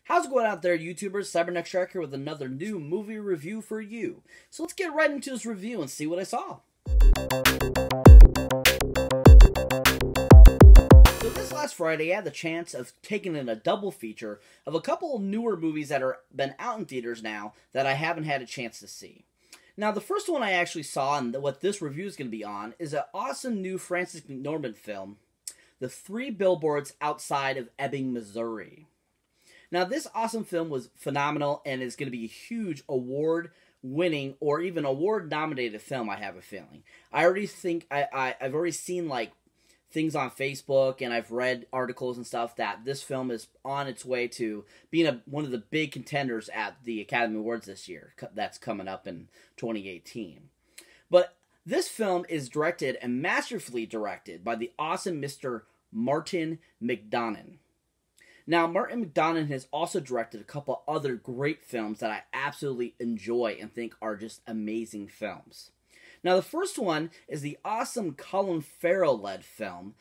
How's it going out there, YouTubers? Cyberneticshark here with another new movie review for you. So let's get right into this review and see what I saw. So this last Friday, I had the chance of taking in a double feature of a couple newer movies that are been out in theaters now that I haven't had a chance to see. Now, the first one I actually saw, and what this review is going to be on, is an awesome new Frances McDormand film, The 3 Billboards Outside of Ebbing, Missouri. Now, this awesome film was phenomenal and is going to be a huge award-winning or even award-nominated film, I have a feeling. I already think, I've already seen, like, things on Facebook, and I've read articles and stuff that this film is on its way to being one of the big contenders at the Academy Awards this year. That's coming up in 2018. But this film is directed and masterfully directed by the awesome Mr. Martin McDonagh. Now, Martin McDonagh has also directed a couple other great films that I absolutely enjoy and think are just amazing films. Now, the first one is the awesome Colin Farrell-led film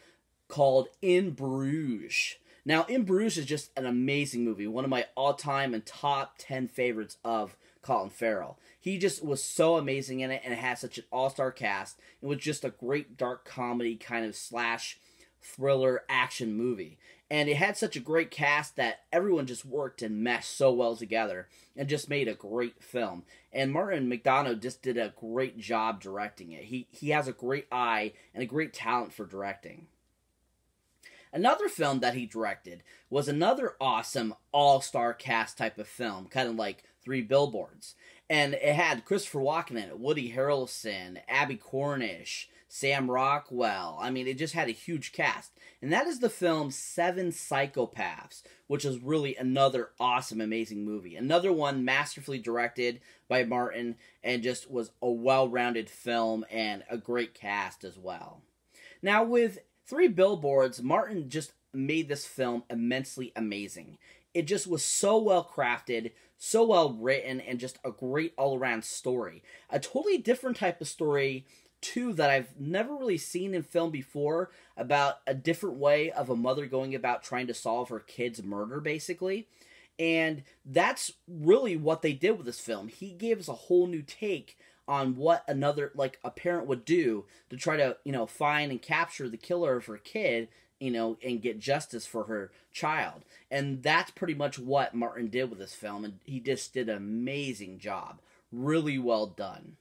called In Bruges. Now, In Bruges is just an amazing movie, one of my all-time and top 10 favorites of Colin Farrell. He just was so amazing in it, and it had such an all-star cast. It was just a great dark comedy kind of slash thriller action movie. And it had such a great cast that everyone just worked and meshed so well together and just made a great film. And Martin McDonagh just did a great job directing it. He has a great eye and a great talent for directing. Another film that he directed was another awesome all-star cast type of film, kind of like 3 Billboards. And it had Christopher Walken in it, Woody Harrelson, Abby Cornish, Sam Rockwell. I mean, it just had a huge cast. And that is the film 7 Psychopaths, which is really another awesome, amazing movie. Another one masterfully directed by Martin and just was a well-rounded film and a great cast as well. Now, with 3 Billboards, Martin just made this film immensely amazing. It just was so well crafted, so well written, and just a great all-around story. A totally different type of story too that I've never really seen in film before, about a different way of a mother going about trying to solve her kid's murder, basically. And that's really what they did with this film. He gave us a whole new take on what another, like, a parent would do to try to, find and capture the killer of her kid, and get justice for her child. And that's pretty much what Martin did with this film, and he just did an amazing job. Really well done.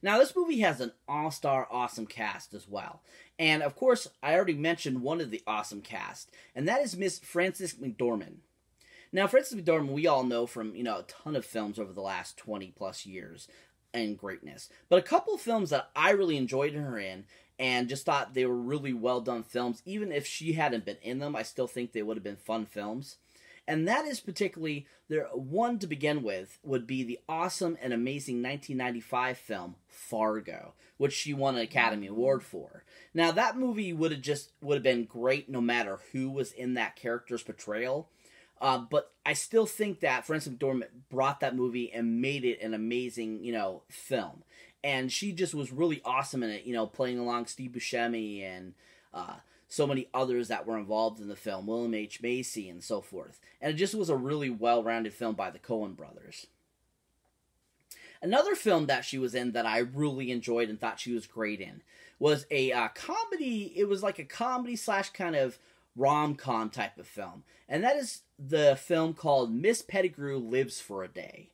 Now, this movie has an all-star awesome cast as well. And, of course, I already mentioned one of the awesome cast, and that is Miss Frances McDormand. Now, Frances McDormand, we all know from, a ton of films over the last 20-plus years and greatness. But a couple of films that I really enjoyed her in and just thought they were really well-done films, even if she hadn't been in them, I still think they would have been fun films. And that is particularly, one to begin with, would be the awesome and amazing 1995 film, Fargo, which she won an Academy Award for. Now, that movie would have been great no matter who was in that character's portrayal. But I still think that Frances McDormand brought that movie and made it an amazing, film. And she just was really awesome in it, playing along Steve Buscemi and so many others that were involved in the film, William H. Macy and so forth. And it just was a really well-rounded film by the Coen brothers. Another film that she was in that I really enjoyed and thought she was great in was a comedy. It was like a comedy slash kind of rom-com type of film. And that is the film called Miss Pettigrew Lives for a Day.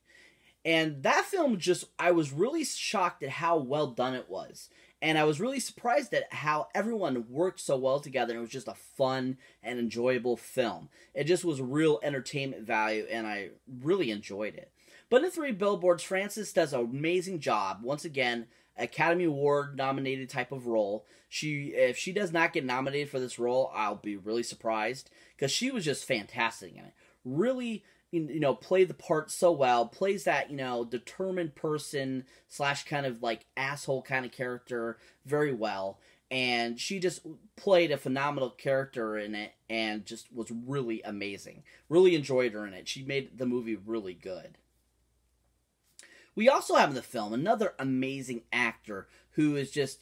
And that film I was really shocked at how well done it was. And I was really surprised at how everyone worked so well together. It was just a fun and enjoyable film. It just was real entertainment value, and I really enjoyed it. But in 3 Billboards, Frances does an amazing job. Once again, Academy Award nominated type of role. If she does not get nominated for this role, I'll be really surprised, because she was just fantastic in it. Really, played the part so well, plays that, determined person slash kind of like asshole kind of character very well, and she just played a phenomenal character in it and just was really amazing. Really enjoyed her in it. She made the movie really good. We also have in the film another amazing actor who is just,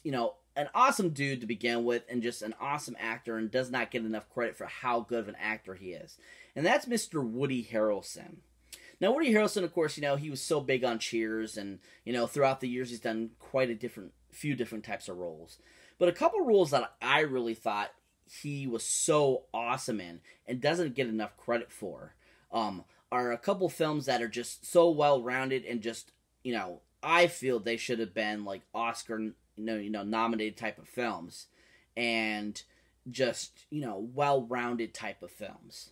an awesome dude to begin with, and just an awesome actor, and does not get enough credit for how good of an actor he is. And that's Mr. Woody Harrelson. Now, Woody Harrelson, of course, he was so big on Cheers, and, throughout the years he's done quite a few different types of roles. But a couple roles that I really thought he was so awesome in, and doesn't get enough credit for, are a couple films that are just so well-rounded, and just, I feel they should have been, like, Oscar, nominated type of films, and just, well-rounded type of films.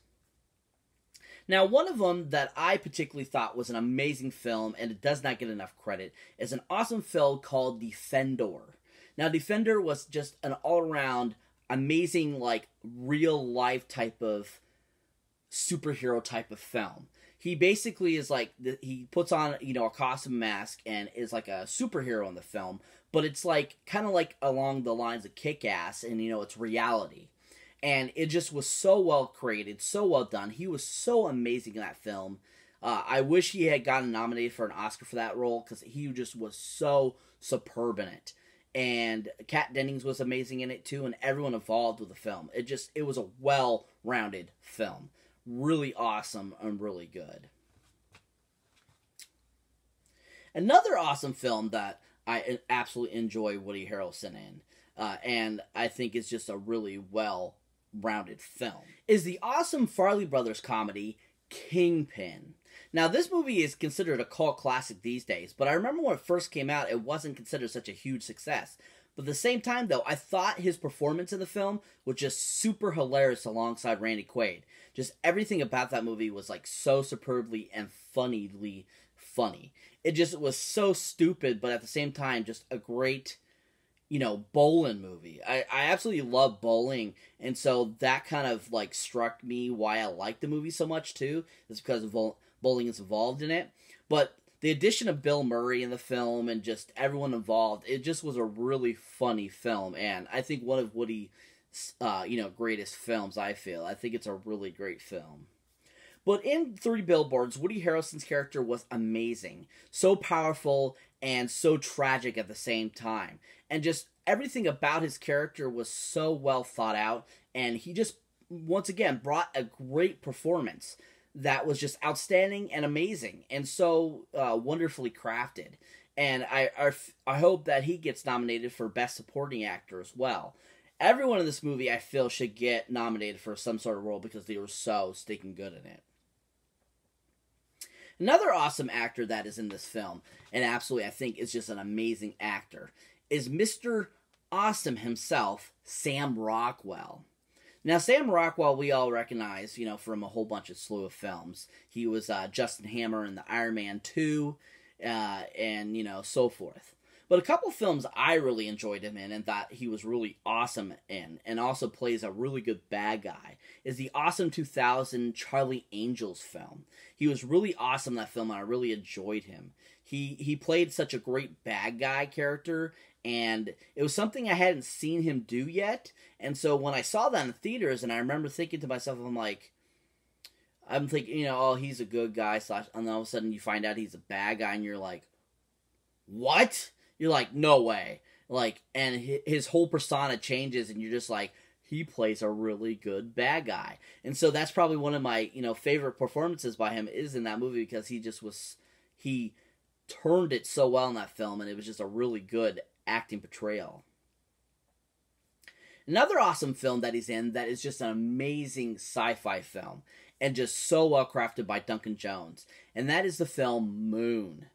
Now, one of them that I particularly thought was an amazing film, and it does not get enough credit, is an awesome film called Defender. Now, Defender was just an all-around amazing, like, real-life type of superhero type of film. He basically is like, he puts on, a costume mask and is like a superhero in the film, but it's like, kind of like along the lines of Kick-Ass, and, it's reality. And it just was so well created, so well done. He was so amazing in that film. I wish he had gotten nominated for an Oscar for that role, because he just was so superb in it. And Kat Dennings was amazing in it too, and everyone involved with the film. It was a well-rounded film. Really awesome and really good. Another awesome film that I absolutely enjoy Woody Harrelson in, and I think is just a really well-rounded film, is the awesome Farrelly Brothers comedy, Kingpin. Now, this movie is considered a cult classic these days, but I remember when it first came out, it wasn't considered such a huge success. But at the same time, though, I thought his performance in the film was just super hilarious alongside Randy Quaid. Just everything about that movie was, like, so superbly and funnily funny. It just was so stupid, but at the same time, just a great, bowling movie. I absolutely love bowling, and so that kind of, like, struck me why I liked the movie so much, too. It's because of bowling is involved in it. But the addition of Bill Murray in the film and just everyone involved, it just was a really funny film, and I think one of Woody's, greatest films, I feel. I think it's a really great film. But in Three Billboards, Woody Harrelson's character was amazing. So powerful and so tragic at the same time. And just everything about his character was so well thought out, and he just, once again, brought a great performance that was just outstanding and amazing, and so wonderfully crafted. And I hope that he gets nominated for Best Supporting Actor as well. Everyone in this movie, I feel, should get nominated for some sort of role because they were so stinking good in it. Another awesome actor that is in this film, and absolutely I think is just an amazing actor, is Mr. Awesome himself, Sam Rockwell. Now, Sam Rockwell, we all recognize, from a whole bunch of slew of films. He was Justin Hammer in the Iron Man 2, and, so forth. But a couple films I really enjoyed him in and thought he was really awesome in, and also plays a really good bad guy, is the awesome 2000 Charlie Angels film. He was really awesome in that film, and I really enjoyed him. He played such a great bad guy character, and it was something I hadn't seen him do yet. And so when I saw that in theaters, and I remember thinking to myself, I'm thinking, oh, he's a good guy, and then all of a sudden you find out he's a bad guy, and you're like, what? You're like, no way. Like, and his whole persona changes, and you're just like, he plays a really good bad guy. And so that's probably one of my, favorite performances by him is in that movie, because he turned it so well in that film, and it was just a really good acting portrayal. Another awesome film that he's in that is just an amazing sci-fi film, and just so well crafted by Duncan Jones, and that is the film Moon.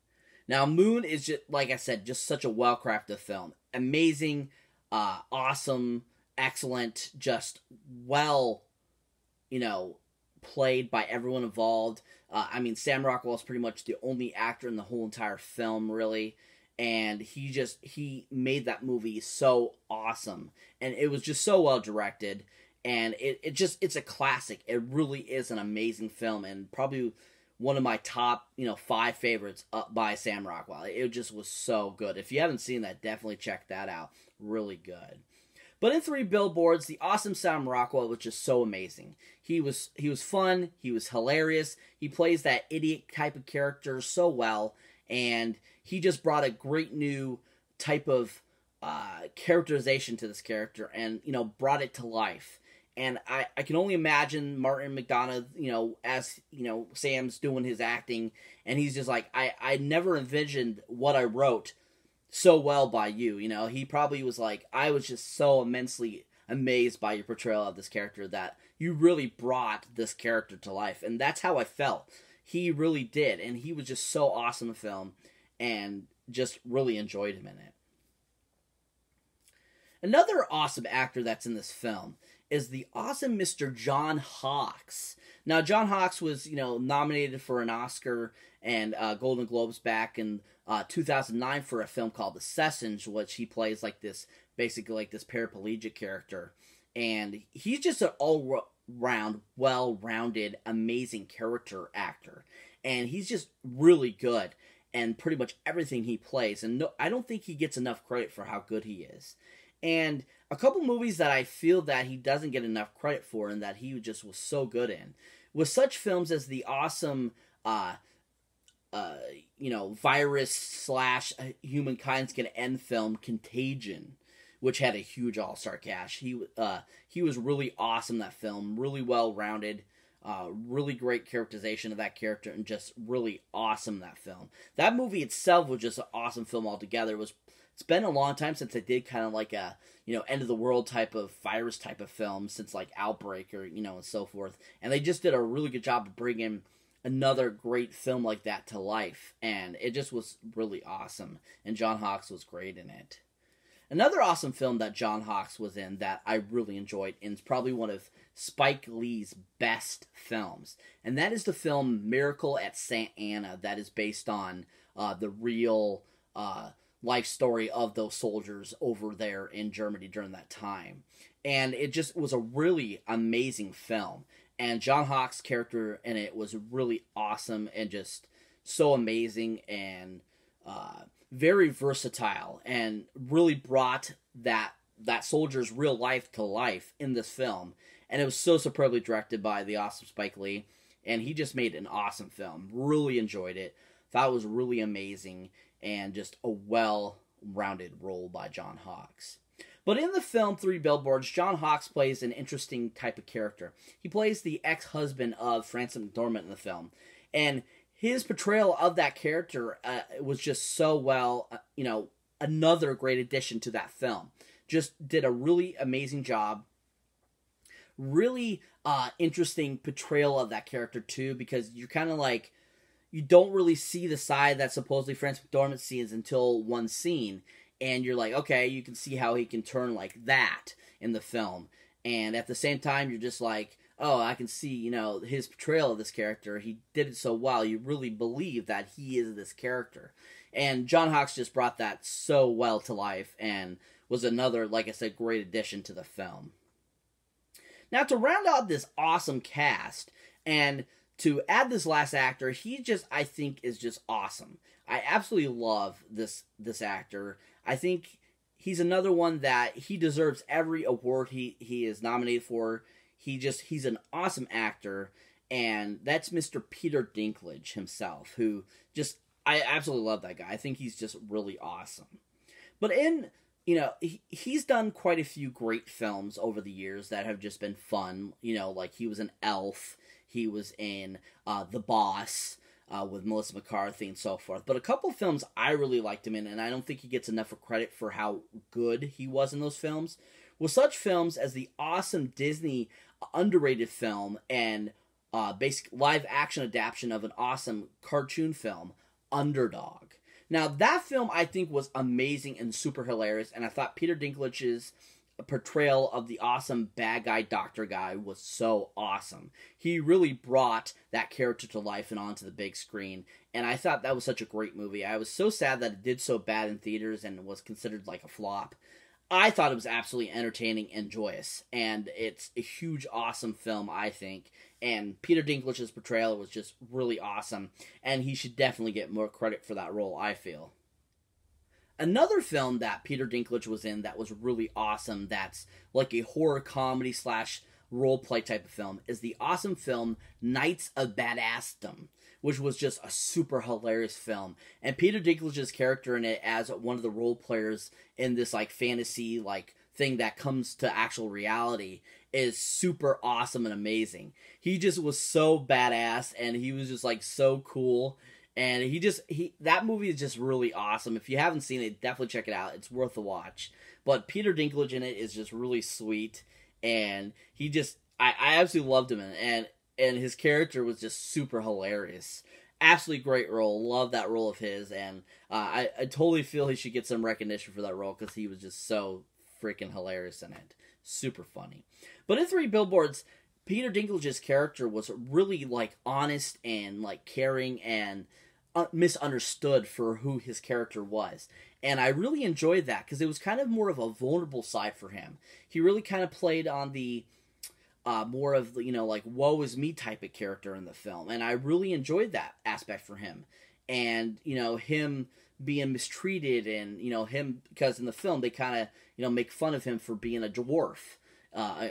Now, Moon is just, like I said, just such a well-crafted film. Amazing, awesome, excellent, just well, played by everyone involved. Sam Rockwell is pretty much the only actor in the whole entire film, really. And he made that movie so awesome. And it was just so well directed. And it's a classic. It really is an amazing film, and probably one of my top, 5 favorites by Sam Rockwell. It just was so good. If you haven't seen that, definitely check that out. Really good. But in Three Billboards, the awesome Sam Rockwell was just so amazing. He was fun. He was hilarious. He plays that idiot type of character so well, and he just brought a great new type of characterization to this character, and brought it to life. And I can only imagine Martin McDonagh, as Sam's doing his acting, and he's just like, I never envisioned what I wrote so well by you. He probably was like, I was just so immensely amazed by your portrayal of this character that you really brought this character to life. And that's how I felt. He really did, and he was just so awesome in the film, and just really enjoyed him in it. Another awesome actor that's in this film is the awesome Mr. John Hawkes. Now, John Hawkes was, nominated for an Oscar and Golden Globes back in 2009 for a film called The Sessions, which he plays basically like this paraplegic character. And he's just an all-round, well-rounded, amazing character actor. And he's just really good in pretty much everything he plays. And I don't think he gets enough credit for how good he is. And a couple movies that I feel that he doesn't get enough credit for and that he just was so good in was such films as the awesome, virus / humankind's gonna end film Contagion, which had a huge all-star cast. He was really awesome in that film, really well-rounded, really great characterization of that character, and just really awesome in that film. That movie itself was just an awesome film altogether. It's been a long time since I did kind of like a, end of the world type of virus type of film, since like Outbreak or, and so forth. And they just did a really good job of bringing another great film like that to life. And it just was really awesome. And John Hawkes was great in it. Another awesome film that John Hawkes was in that I really enjoyed, and it's probably one of Spike Lee's best films. And that is the film Miracle at St. Anna, that is based on the real life story of those soldiers over there in Germany during that time. And it just was a really amazing film. And John Hawkes' character in it was really awesome and just so amazing and very versatile, and really brought that soldier's real life to life in this film. And it was so superbly directed by the awesome Spike Lee. And he just made an awesome film. Really enjoyed it. Thought it was really amazing. And just a well-rounded role by John Hawkes. But in the film Three Billboards, John Hawkes plays an interesting type of character. He plays the ex-husband of Frances McDormand in the film. And his portrayal of that character was just so well, another great addition to that film. Just did a really amazing job. Really interesting portrayal of that character, too, because you're kind of like, you don't really see the side that supposedly Frances McDormand sees until one scene. And you're like, okay, you can see how he can turn like that in the film. And at the same time, you're just like, oh, I can see, his portrayal of this character. He did it so well. You really believe that he is this character. And John Hawkes just brought that so well to life and was another, like I said, great addition to the film. Now, to round out this awesome cast and to add this last actor, I think, is just awesome. I absolutely love this actor. I think he's another one that he deserves every award he is nominated for. He's an awesome actor, and that's Mr. Peter Dinklage himself, who I absolutely love that guy. I think he's just really awesome. But he's done quite a few great films over the years that have just been fun. Like he was in Elf. He was in The Boss with Melissa McCarthy and so forth. But a couple of films I really liked him in, and I don't think he gets enough credit for how good he was in those films, was such films as the awesome Disney underrated film and basic live-action adaptation of an awesome cartoon film, Underdog. Now, that film, I think, was amazing and super hilarious, and I thought Peter Dinklage's portrayal of the awesome bad guy doctor guy was so awesome. He really brought that character to life and onto the big screen, and I thought that was such a great movie. I was so sad that it did so bad in theaters and was considered like a flop. I thought it was absolutely entertaining and joyous, and it's a huge, awesome film, I think, and Peter Dinklage's portrayal was just really awesome, and he should definitely get more credit for that role, I feel. Another film that Peter Dinklage was in that was really awesome, that's like a horror comedy / role-play type of film is the awesome film Knights of Badassdom, which was just a super hilarious film. And Peter Dinklage's character in it as one of the role players in this like fantasy like thing that comes to actual reality is super awesome and amazing. He just was so badass, and he was just like so cool. And that movie is just really awesome. If you haven't seen it, definitely check it out. It's worth a watch. But Peter Dinklage in it is just really sweet, and I absolutely loved him in it, and his character was just super hilarious. Absolutely great role. Love that role of his, and I totally feel he should get some recognition for that role because he was just so freaking hilarious in it. Super funny. But in Three Billboards, Peter Dinklage's character was really like honest and like caring and misunderstood for who his character was. And I really enjoyed that because it was kind of more of a vulnerable side for him. He really kind of played on the more of, like woe is me type of character in the film. And I really enjoyed that aspect for him. And, him being mistreated and, him, because in the film they kind of, make fun of him for being a dwarf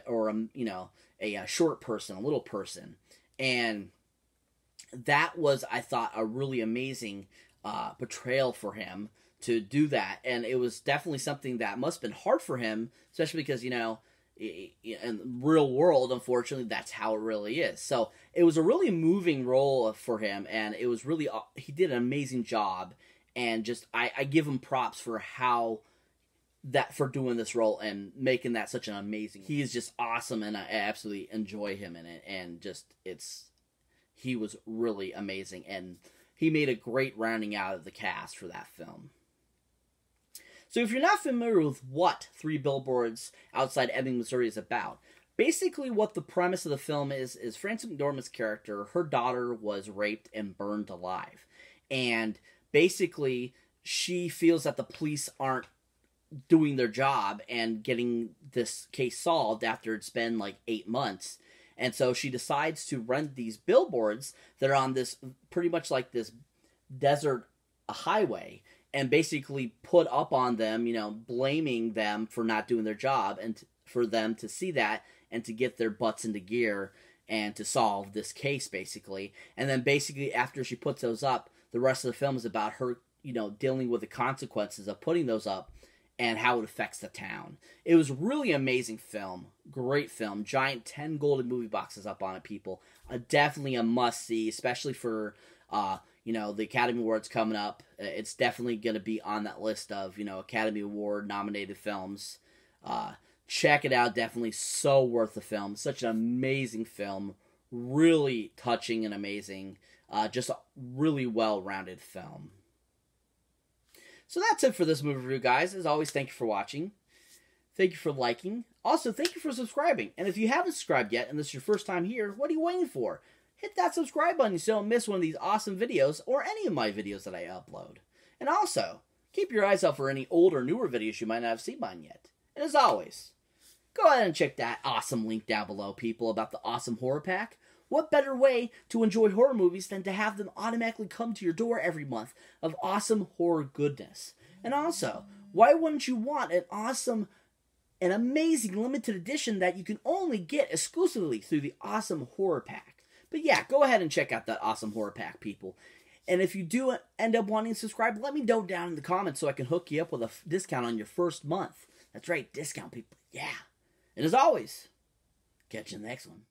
or, a short person, a little person. And that was, I thought, a really amazing portrayal for him to do that. And it was definitely something that must have been hard for him, especially because, in the real world, unfortunately, that's how it really is. So it was a really moving role for him, and it was really, he did an amazing job. And just, I give him props for for doing this role and making that such an amazing. He is just awesome, and I absolutely enjoy him in it. And just, he was really amazing, and he made a great rounding out of the cast for that film. So if you're not familiar with what Three Billboards Outside Ebbing, Missouri is about, basically what the premise of the film is Frances McDormand's character, her daughter was raped and burned alive. And basically, she feels that the police aren't doing their job and getting this case solved after it's been like 8 months. And so she decides to rent these billboards that are on this, pretty much like this desert highway, and basically put up on them, blaming them for not doing their job, and for them to see that and to get their butts into gear and to solve this case, basically. And then basically after she puts those up, the rest of the film is about her, dealing with the consequences of putting those up and how it affects the town. It was really amazing film. Great film. Giant 10 golden movie boxes up on it, people. Definitely a must-see, especially for, the Academy Awards coming up. It's definitely going to be on that list of, Academy Award nominated films. Check it out. Definitely so worth the film. Such an amazing film. Really touching and amazing. Just a really well-rounded film. So that's it for this movie review, guys. As always, thank you for watching. Thank you for liking. Also, thank you for subscribing. And if you haven't subscribed yet, and this is your first time here, what are you waiting for? Hit that subscribe button so you don't miss one of these awesome videos or any of my videos that I upload. And also, keep your eyes out for any old or newer videos you might not have seen mine yet. And as always, go ahead and check that awesome link down below, people, about the awesome horror pack. What better way to enjoy horror movies than to have them automatically come to your door every month of awesome horror goodness? And also, why wouldn't you want an awesome and amazing limited edition that you can only get exclusively through the awesome horror pack? But yeah, go ahead and check out that awesome horror pack, people. And if you do end up wanting to subscribe, let me know down in the comments so I can hook you up with a discount on your first month. That's right, discount, people. Yeah. And as always, catch you in the next one.